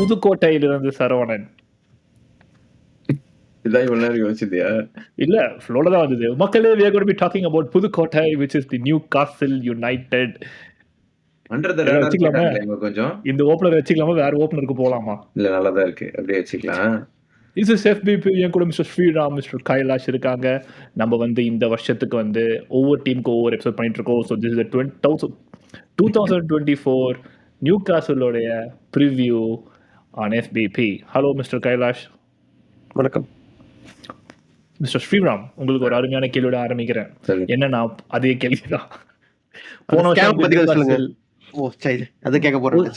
புதுக்கோட்டையிலிருந்து சரவணன். இதான் இவ்வளவு நேரம் யோசிச்சியா? இல்ல, ஃப்ளோல தான் வந்தது. மக்களே, we are going to be talking about Pudukkottai, which is the Newcastle United. Under the radar போட்டாங்களே இவங்க கொஞ்சம். இந்த ஓப்பனர் வச்சுக்கலாமா, வேற ஓப்பனருக்கு போலாமா? இல்ல, நல்லாதான் இருக்கு, அப்படியே வச்சுக்கலாம். This is FBP. என் கூட மிஸ்டர் ஸ்ரீராம், மிஸ்டர் கைலாஷ் இருக்காங்க. நம்ம வந்து இந்த வருஷத்துக்கு வந்து ஒவ்வொரு டீமுக்கு ஒவ்வொரு எபிசோட் பண்ணிட்டு இருக்கோம். ஸோ திஸ் இஸ் 2024 நியூகாசலோடைய preview on FBP. Hello mister Kailash. வணக்கம். மிஸ்டர் ஸ்ரீராம், உங்களுக்கு ஒரு அருமையான கேள்வியோட ஆரம்பிக்கிறேன். என்னன்னா அதே கேள்விதான். போன வருஷம் சொல்லுங்க. ஓ சரி, அது கேட்க போறேன்.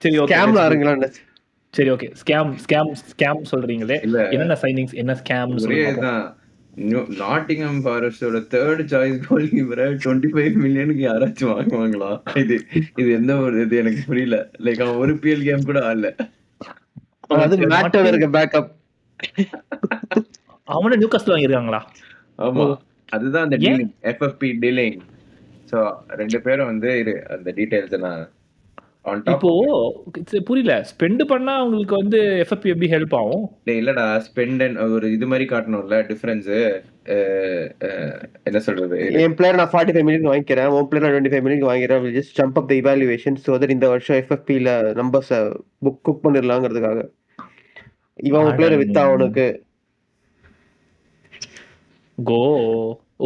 சரி, ஓகே. ஸ்கேம்ல ஆரம்பிக்கலாம். சரி, ஓகே. ஸ்கேம் சொல்றீங்களே, என்னென்ன சைனிங்ஸ், என்ன ஸ்கேம் சொல்றீங்க? நாட்டிங்ஹாம் ஃபாரஸ்டோட தேர்ட் சாய்ஸ் கோல் கீப்பரை 25 மில்லியனுக்கு யாராச்சும் வாங்குவாங்களா? இது எந்த ஒரு இது எனக்கு புரியல. லைக் அவன் ஒரு PL கேம் கூட ஆடல. அது மேட்டர் இருக்க பேக்கப். அவன நியூகாஸ்ல் வாங்கிருக்காங்களா? ஆமா, அதுதான் அந்த டீலிங், FFP டீலிங். சோ ரெண்டு பேரும் வந்து அந்த டீடைல்ஸ் நான் இப்போ புரியல. ஸ்பெண்ட் பண்ணா உங்களுக்கு வந்து FFP எப்படி ஹெல்ப் ஆகும்? இல்லடா, ஸ்பெண்ட் ஒரு இது மாதிரி காட்டணும்ல டிஃபரன்ஸ். என்ன சொல்றது, என் பிளேயர் நான் 45 மில்லியன் வாங்கிக்கிறேன், உன் பிளேயர் நான் 25 மில்லியன் வாங்கிக்கிறேன். Will just jump up the evaluation so that இந்த வருஷம் FFP ல நம்பர்ஸ் குக் பண்ணிரலாம்ங்கிறதுக்காக. இவன் பிளேயர் வித்தா அவனுக்கு கோ.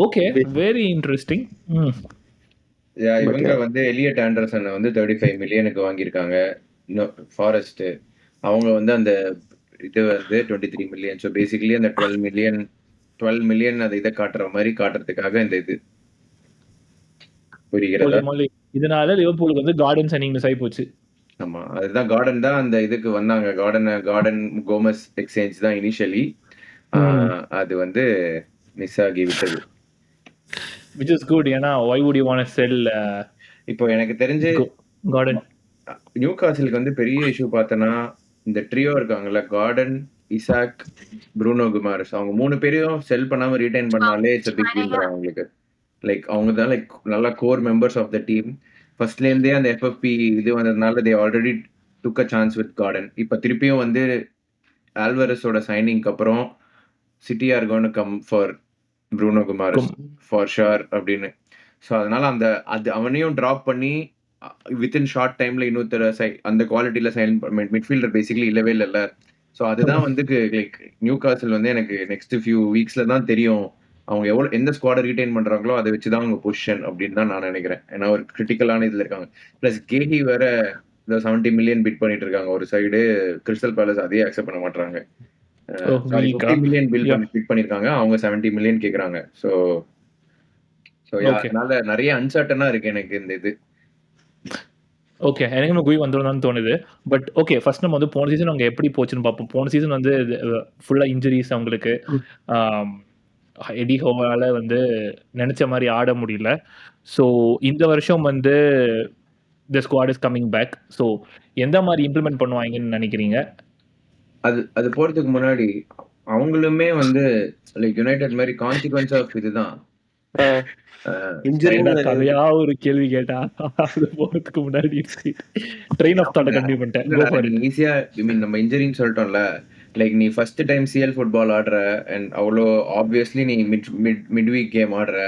Okay, very interesting. இவங்க வந்து எலியட் ஆண்டர்சன் வந்து 35 மில்லியனுக்கு வாங்கியிருக்காங்க ஃபாரஸ்ட். அவங்க வந்து அந்த இது வந்து 23 மில்லியன். ஸோ பேசிக்கலி அந்த 12 மில்லியன் அதை இதை காட்டுற மாதிரி காட்டுறதுக்காக இந்த இது புரிகிறதா? இதனால லிவர்பூலுக்கு வந்து கார்டன் சைனிங் மிஸ் ஆகி போச்சு. ஆமா, அதுதான் கார்டன் தான் அந்த இதுக்கு வந்தாங்க. கார்டன் கோமஸ் எக்ஸ்சேஞ்ச் தான் இனிஷியலி. அது வந்து மிஸ் ஆகி விட்டது. Which is good. ஏன்னா why would you want to sell? இப்போ எனக்கு தெரிஞ்சு கார்டன் நியூகாசிலுக்கு வந்து பெரிய இஷ்யூ பார்த்தனா இந்த ட்ரியோ இருக்காங்கல்ல, கார்டன், இசாக், ப்ரூனோ குமாரஸ், அவங்க 3 பேரையும் செல் பண்ணாம ரீடைன் பண்ணாலே இட்ஸ் a big win அவங்களுக்கு. லைக் அவங்க தான் லைக் நல்ல core members of the team. ஃபர்ஸ்ட்ல இருந்தே அந்த FFP இது வந்ததுனால they already took a chance with garden. இப்போ திருப்பியும் வந்து ஆல்வரஸோட சைனிங்க்கு அப்புறம் city are going to come for Bruno குமாரஸ் for sure அப்படின்னு. ஸோ அதனால அது அவனையும் ட்ராப் பண்ணி வித்தின் ஷார்ட் டைம்ல இன்னொருத்தர அந்த குவாலிட்டியில சைன் மிட்ஃபீல்டர் பேசிக்கலி இல்லவே இல்லைல்ல. ஸோ அதுதான் வந்து லைக் நியூகாசில் வந்து எனக்கு நெக்ஸ்ட் ஃபியூ வீக்ஸ்ல தான் தெரியும் அவங்க எந்த ஸ்குவாடை ரீடைன் பண்றாங்களோ அதை வச்சுதான் அவங்க பொசிஷன் அப்படின்னு தான் நான் நினைக்கிறேன். ஏன்னா ஒரு கிரிட்டிக்கலான இதுல இருக்காங்க. பிளஸ் கேஹி வேற 70 மில்லியன் பிட் பண்ணிட்டு இருக்காங்க ஒரு சைடு. கிறிஸ்டல் பேலஸ் அதையே அக்செப்ட் பண்ண மாட்டாங்க. 50 மில்லியன் பிட் பண்ணிருக்காங்க, அவங்க 70 மில்லியன் கேக்குறாங்க. ஸோ அதனால நிறைய அன்சர்டனா இருக்கு எனக்கு இந்த இது. ஓகே, எனக்கு நம்ம குய் வந்துடும் தோணுது. பட் ஓகே, ஃபர்ஸ்ட் நம்ம வந்து போன சீசன் அவங்க எப்படி போச்சுன்னு பார்ப்போம். போன சீசன் வந்து ஃபுல்லா இன்ஜுரிஸ் அவங்களுக்கு. எடி ஹோவால வந்து நினைச்ச மாதிரி ஆட முடியல. ஸோ இந்த வருஷம் வந்து the squad is coming back. So எந்த மாதிரி இம்ப்ளிமெண்ட் பண்ணுவாங்கன்னு நினைக்கிறீங்க? அது போறதுக்கு முன்னாடி அவங்களுமே வந்து லைக் யுனைடெட் மாதிரி கான்சிக்வன்ஸ் ஆஃப் இதுதான். கதையா ஒரு கேள்வி கேட்டா அது போறதுக்கு முன்னாடி ட்ரெயின் ஆஃப் தாட் கண்டினியூ பண்ணிட்டேன். ஈஸியா நம்ம இன்ஜுரின்னு சொல்லிட்டோம்ல. லைக் நீ ஃபர்ஸ்ட் டைம் CL ஃபுட்பால் ஆடுற அண்ட் அவ்வளோ ஆப்வியஸ்லி நீ மிட் வீக் கேம் ஆடுற,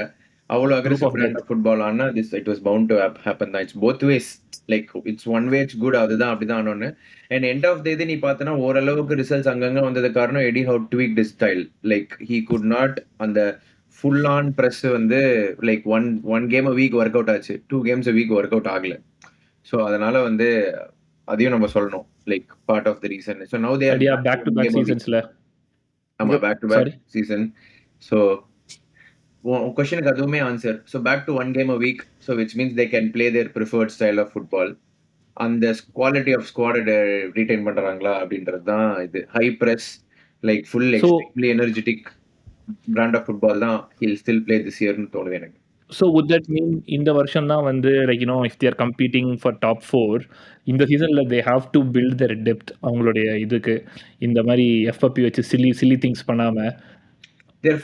அவ்வளோ அக்ரெசிவ் ஃபுட்பால் ஆனா it was bound to happen தான். It's both ways. Like it's one way it's good, அதுதான் அப்படிதான் ஆனோன்னு. அண்ட் எண்ட் ஆஃப் த இது நீ பார்த்தனா ஓரளவுக்கு ரிசல்ட்ஸ் அங்கங்க வந்தது காரணம் Eddie Howe tweaked his style. Like he could not அந்த ஃபுல் ஆன் ப்ரெஸ் வந்து like one game a week work out ஆச்சு, 2 games a week work out ஆகல. ஸோ அதனால வந்து அதையும் நம்ம சொல்லணும். Like part of the reason. So now they are back to back சீசன்ஸ்ல. ஆமா, back to back season. So கொஸ்டினுக்கு அதுவுமே answer. So back to 1 game a week, so which means they can play their preferred style of football. அந்த quality of ஸ்குவாடை retain பண்றாங்களா அப்படின்றது தான் இது. High press, like full extremely energetic brand of football தான் he'll still play this year னு தோணுது எனக்கு. So would that mean இந்த வருஷம் தான் வந்து like if they are competing for top 4 இந்த சீசன்ல they have to build their depth அவங்களுடைய இதுக்கு இந்த மாதிரி FFP வச்சு silly things பண்ணாம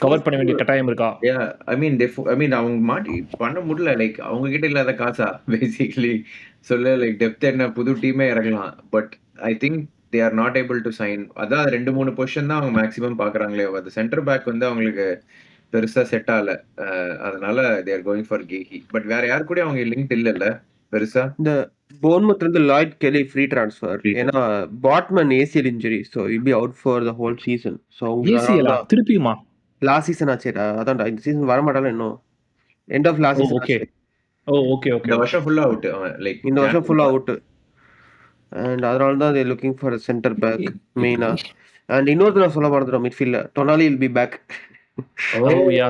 கவர் பண்ண வேண்டிய கட்டாயம் இருக்கா? I mean அவங்க மாட்டி பண்ண முடியல. லைக் அவங்க கிட்ட இல்லாத காசா பேசிக்கலி சொல்ல. லைக் டெப்த் என்ன புது டீமே இறங்கலாம். But I think they are not able to sign. அதான் 2-3 பொசிஷன் தான் அவங்க மேக்ஸிமம் பாக்குறாங்களே. அது சென்டர் பேக் வந்து அவங்களுக்கு பெருசா செட் ஆகல. அதனால தே ஆர் கோயிங் ஃபார் கேஹி. பட் வேற யாரு கூட அவங்க லிங்க்ட் இல்லல்ல பெருசா. இந்த போர்ன்மவுத்ல இருந்து Lloyd Kelly free transfer. Free ஏன்னா பாட்மன் ACL injury, so will be out for the whole season. So அவங்களுக்கு ஏசிஎலா அதனால திருப்பியுமா? Last season ஆச்சுடா. அதான்டா இந்த சீசன் வர மாட்டாலும் இன்னும் end of last oh season okay ஆச்சு. ஓ ஓகே ஓகே இந்த வருஷம் ஃபுல்லா அவுட் அவன். லைக் இந்த வருஷம் ஃபுல்லா அவுட். அண்ட் அதனால தான் they looking for centre back மெயினா. அண்ட் இன்னொரு நான் சொல்ல மறந்துட்டோம், மிட்ஃபீல்ட்ல Tonali will be back. Oh yeah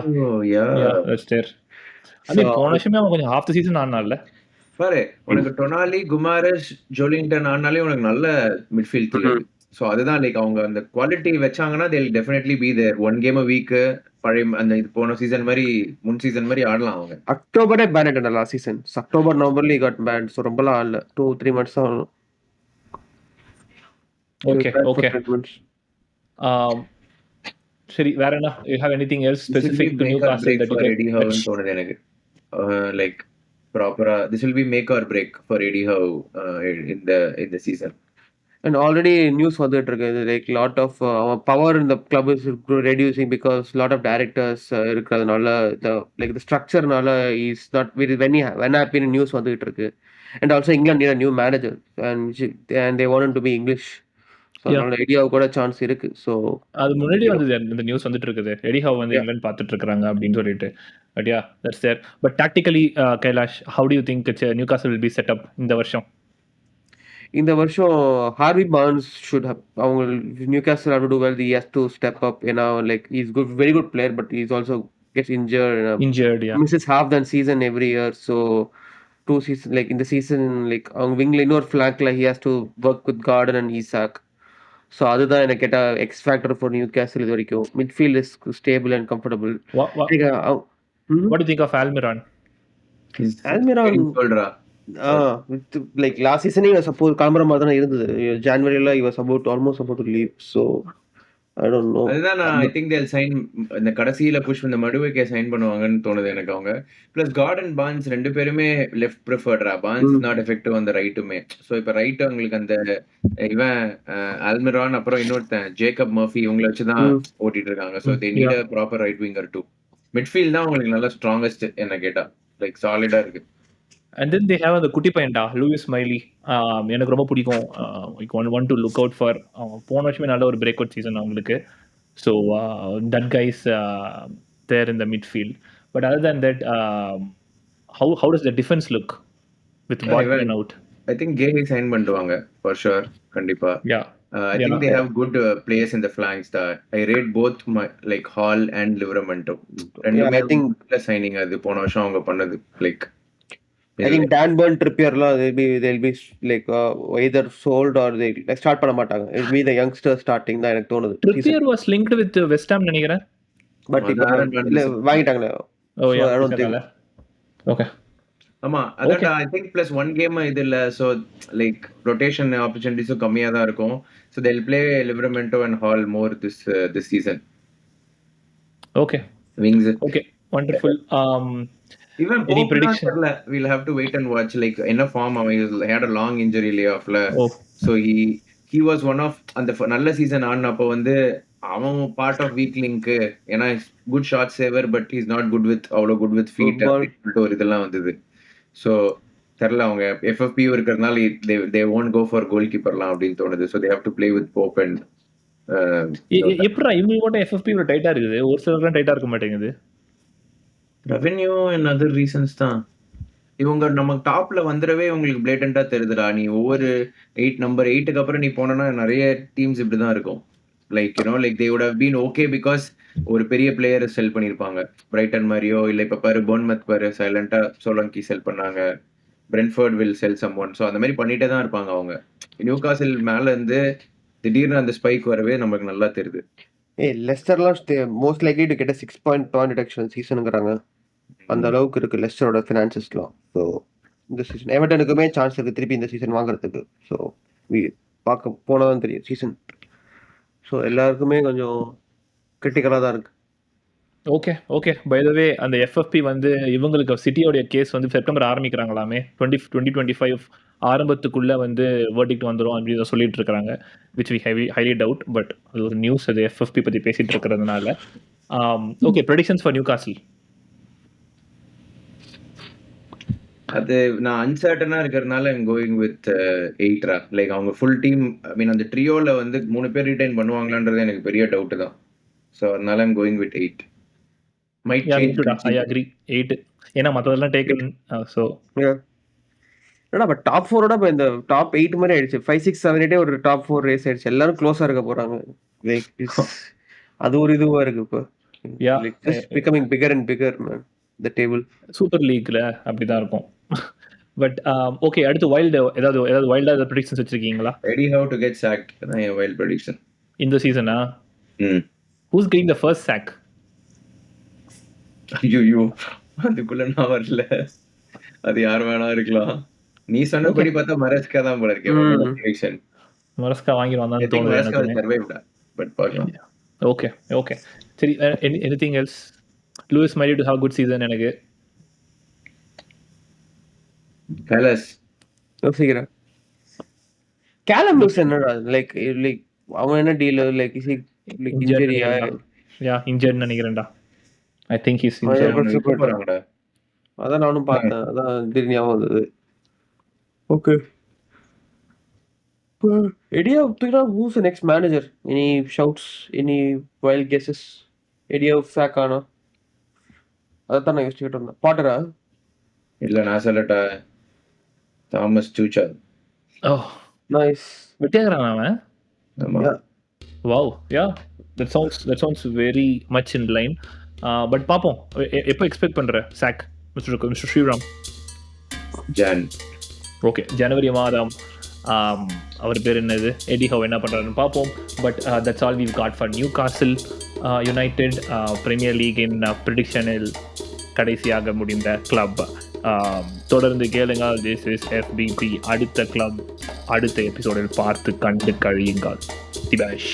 yeah yeah that's there. I mean போன வருஷமே அவன் கொஞ்சம் ஹாஃப் தி சீசன் ஆனான்ல. பாரு, உனக்கு டொனாலி, குமாரஸ், ஜோலிங்டன் ஆனாலே உனக்கு நல்ல மிட்ஃபீல்ட் தெரியுது. ஸோ அதுதான் லைக் அவங்க அந்த குவாலிட்டி வச்சாங்கன்னா they'll definitely be there. 1 game a week பழைய அந்த இது போன சீசன் மாதிரி முன் சீசன் மாதிரி ஆடலாம் அவங்க. அக்டோபரே பேன் ஆயிட்டா லாஸ்ட் சீசன். அக்டோபர் நவம்பர்ல காட் பேன். ஸோ ரொம்பலாம் ஆடல. 2-3 months தான் ஆடணும். Okay okay. சரி வேற என்ன? You have anything else specific to Newcastle that you can Eddie Howe தோணுது எனக்கு. லைக் ப்ராப்பரா this will be make or break for Eddie Howe in the season. And already news வந்துட்டு இருக்கு. லைக் லாட் ஆஃப் பவர் இந்த club is reducing because lot of directors இருக்கிறதுனால like the ஸ்ட்ரக்சர்னால is not very ஹாப்பின்னு news வந்துகிட்டு இருக்கு. And also England need new manager and they want to be English. So அதனால ஐடியாவுக்கு கூட சான்ஸ் இருக்கு. ஸோ அது முன்னாடி வந்தது இந்த நியூஸ் வந்துட்டு இருக்குது. எடி ஹவ் வந்து இங்கிலாந்து பார்த்துட்டு இருக்காங்க அப்படின்னு சொல்லிட்டு. But yeah that's there. But tactically Kailash, how do you think Newcastle will be set up இந்த வருஷம்? இந்த வருஷம் ஹார்வி பார்ன்ஸ் ஷுட் அவங்க Newcastle have to do well. He has to step up. ஏன்னா like is good, very good player, but is also gets injured. Yeah misses half the season every year. So 2 season like in the season like அவங்க விங்ல இன்னொரு ஃபிளாங்க்ல he has to work with Gordon and Isak. So அதுதான் எனக்கு கேட்டா X factor for Newcastle இது வரைக்கும். Midfield is stable and comfortable. What do you think of Almiron? Almiron சொல்றா with like last சீசனே suppose கிளம்புற மாதிரி தானே இருந்தது. ஜனவரியில இவர் support almost support to leave. So I don't know. அதுதான் நான் ஐ திங்க் they'll sign இந்த கடைசியில புஷ் இந்த மடுவைக்கே சைன் பண்ணுவாங்கன்னு தோணுது எனக்கு அவங்க. பிளஸ் கார்டன் பார்ன்ஸ் ரெண்டு பேருமே லெஃப்ட் ப்ரிஃபர்டா. பார்ன்ஸ் நாட் எஃபெக்டிவ் அந்த ரைட்டுமே. ஸோ இப்போ ரைட் அவங்களுக்கு அந்த இவன் ஆல்மிரான் அப்புறம் இன்னொருத்தன் ஜேக்கப் மர்ஃபி இவங்களை வச்சுதான் ஓட்டிட்டு இருக்காங்க. So they need a proper right winger too. Midfield தான் அவங்களுக்கு நல்ல ஸ்ட்ராங்கஸ்ட் என்ன கேட்டா. லைக் சாலிடா இருக்கு. And then they have அந்த குட்டி பையன்டா லூயிஸ் மைலி. எனக்கு ரொம்ப பிடிக்கும். One to look out for. போன வருஷமே நல்ல ஒரு பிரேக் அவுட் சீசன் அவங்களுக்கு. So that guys there in the midfield. But other than that how does the defense look with Botman out? I think Gay sign பண்ணுவாங்க for sure கண்டிப்பா. Yeah. I think they have good players in the flanks. I rate both like Hall and Livramento. I think signing அது போன வருஷம் அவங்க பண்ணது like I think Dan Burn Trippierலாம் they'll be like either sold or they start பண்ண மாட்டாங்க. It will be the youngster starting தான் எனக்கு தோணுது. Trippier was linked with West Ham நினைக்கிறேன். பட் இல்ல வாங்கிட்டாங்களே. Oh yeah. I don't think. Okay. ஆமா அதான் I think plus 1 game இது இல்ல. சோ லைக் ரொட்டேஷன் ஆப்பர்ச்சுனிட்டிஸும் கம்மியா தான் இருக்கும். So they'll play Livramento and Hall more this season. Okay. Wings. Okay. Wonderful. Even any prediction? We'll have to wait and watch. Like in a form, he had a long injury layoff. Oh. So he was one of அந்த நல்ல season ஆனப்போ வந்து அவன் part of weak link. ஏன்னா good shot saver but is not good with அவ்வளோ good with feet ஒரு இதெல்லாம் வந்தது. ஸோ தெரியல அவங்க எஃப்எஃப்பி இருக்கிறதுனால they won't go for கோல் கீப்பர்லாம் அப்படின்னு தோணுது. So they have to play with Pope and எப்படா இவங்க மட்டும் எஃப்எஃப்பி இவ்வளோ டைட்டா இருக்குது? ஒரு சிலர்லாம் டைட்டா இருக்க மாட்டேங்குது. ரெவென்யூ அண்ட் அதர் ரீசன்ஸ் தான். இவங்க நம்ம டாப்ல வந்துடவே உங்களுக்கு பிளேட்டண்டா தெரியுதுடா. நீ ஒவ்வொரு நம்பர் 8க்கு அப்புறம் நீ போனோன்னா நிறைய டீம்ஸ் இப்படிதான் இருக்கும். Like you know like they would have been okay because ஒரு பெரிய பிளேயரை செல் பண்ணியிருப்பாங்க. பிரைட்டன் மாதிரியோ இல்லை இப்போ பாரு போர்ன்மத் பாரு சைலண்டா சோலங்கி செல் பண்ணாங்க. Brentford will sell someone. So அந்த மாதிரி பண்ணிட்டே தான் இருப்பாங்க அவங்க. நியூகாசில் மேல இருந்து திடீர்னு அந்த ஸ்பைக் வரவே நமக்கு நல்லா தெரியுது. லெஸ்டர்லாம் most likely to get a 6 point point deduction சீசனுங்கிறாங்க. அந்த அளவுக்கு இருக்கு லெஸ்டரோட ஃபினான்சஸ்லாம். ஸோ இந்த சீசன் எவர்டனுக்குமே சான்ஸ் இருக்கு திருப்பி இந்த சீசன் வாங்குறதுக்கு. ஸோ பார்க்க போனதான் தெரியும் சீசன். ஸோ எல்லாருக்குமே கொஞ்சம் கிரிட்டிக்கலாக தான் இருக்கு. ஓகே. பை த வே அந்த எஃப்எஃப்பி வந்து இவங்களுக்கு சிட்டியோட கேஸ் வந்து செப்டம்பர் ஆரம்பிக்கிறாங்களாமே. 2025 ஆரம்பத்துக்குள்ள வந்து வெர்டிக்ட் வந்துரும் அப்படின்னு சொல்லிட்டு இருக்காங்க. Which we highly doubt. But அது ஒரு நியூஸ் அது எஃப்எஃப்பி பத்தி பேசிட்டு இருக்கிறதுனால. ஓகே ப்ரெடிக்ஷன்ஸ் ஃபார் நியூ காசில். அது நான் அன்சர்டனா இருக்கிறதுனால ஐம் கோயிங் வித் 8 லைக் அவங்க ஃபுல் டீம் ஐ மீன் அந்த ட்ரியோல வந்து 3 பேர் ரிட்டைன் பண்ணுவாங்களான்றது எனக்கு பெரிய டவுட் தான். ஸோ அதனால I'm going with 8. Might change. I agree 8. ஏன்னா மற்றதெல்லாம் டேக்கன். ஸோ ஏன்னா இப்போ டாப் 4ஓட இப்போ இந்த டாப் 8 மாதிரி ஆயிடுச்சு. 5, 6, 7, 8 ஒரு டாப் 4 ரேஸ் ஆயிடுச்சு. எல்லாரும் க்ளோஸா இருக்க போறாங்க. அது ஒரு இதுவா இருக்கு இப்போ. Becoming bigger and bigger man the table. Super லீக்ல அப்படிதான் இருக்கும். பட் ஓகே, அடுத்து வைல்டு ஏதாவது வைல்டா ப்ரெடிக்ஷன்ஸ் வச்சிருக்கீங்களா? Eddie Howe to get sacked தான் என் வைல்ட் ப்ரெடிக்ஷன் இந்த சீசனா. Who's getting the first sack? ஐயோ அதுக்குள்ள நான் வரல. அது யார் வேணா இருக்கலாம். நீ சொன்னபடி பார்த்தா மரஸ்கா தான் போல இருக்கே ப்ரெடிக்ஷன். மரஸ்கா வாங்கிடுவான்னு தோணுது எனக்கு. சர்வைவ்டா பட் பார்க்கலாம். ஓகே சரி. Anything else? Lewis might to have good season. எனக்கு கலஸ் யோசிக்கிறேன். கேலம் லூஸ் என்னடா லைக் அவன் என்ன டீல் லைக் இஸ் லைக் இன்ஜரியா? யா இன்ஜர்ட் நினைக்கிறேன்டா. I think he is injured. போறாங்கடா. அதான் நானும் பார்த்தேன். அதான் திடீர்னு ஞாபகம் வந்தது. Okay. Eddie Howe, who's the next manager? Any shouts? Any wild guesses? Eddie Howe sack ஆனா? அதான் நான் யோசிச்சுக்கிட்டு இருந்தேன். பாட்டரா? இல்ல நான் சொல்லட்டா. தாமஸ் டூச்சல். ஓ நைஸ். விட்டேங்கறான் அவன். ஆமா. Wow. Yeah that sounds very much in line. But பாப்போம். எப்போ எக்ஸ்பெக்ட் பண்ற சாக் மிஸ்டர் ஸ்ரீராம்? ஓகே, ஜனவரி மாதம். அவர் பேர் என்னது, எடி ஹவ் என்ன பண்ணுறாருன்னு பார்ப்போம். But that's all we've got for Newcastle United Premier லீகின் ப்ரிடிக்ஷனில் கடைசியாக முடிந்த கிளப். தொடர்ந்து கேளுங்க. This is FBP. அடுத்த கிளப் அடுத்த எபிசோடில் பார்த்து கண்டு கழியுங்கள். திபாஷ்.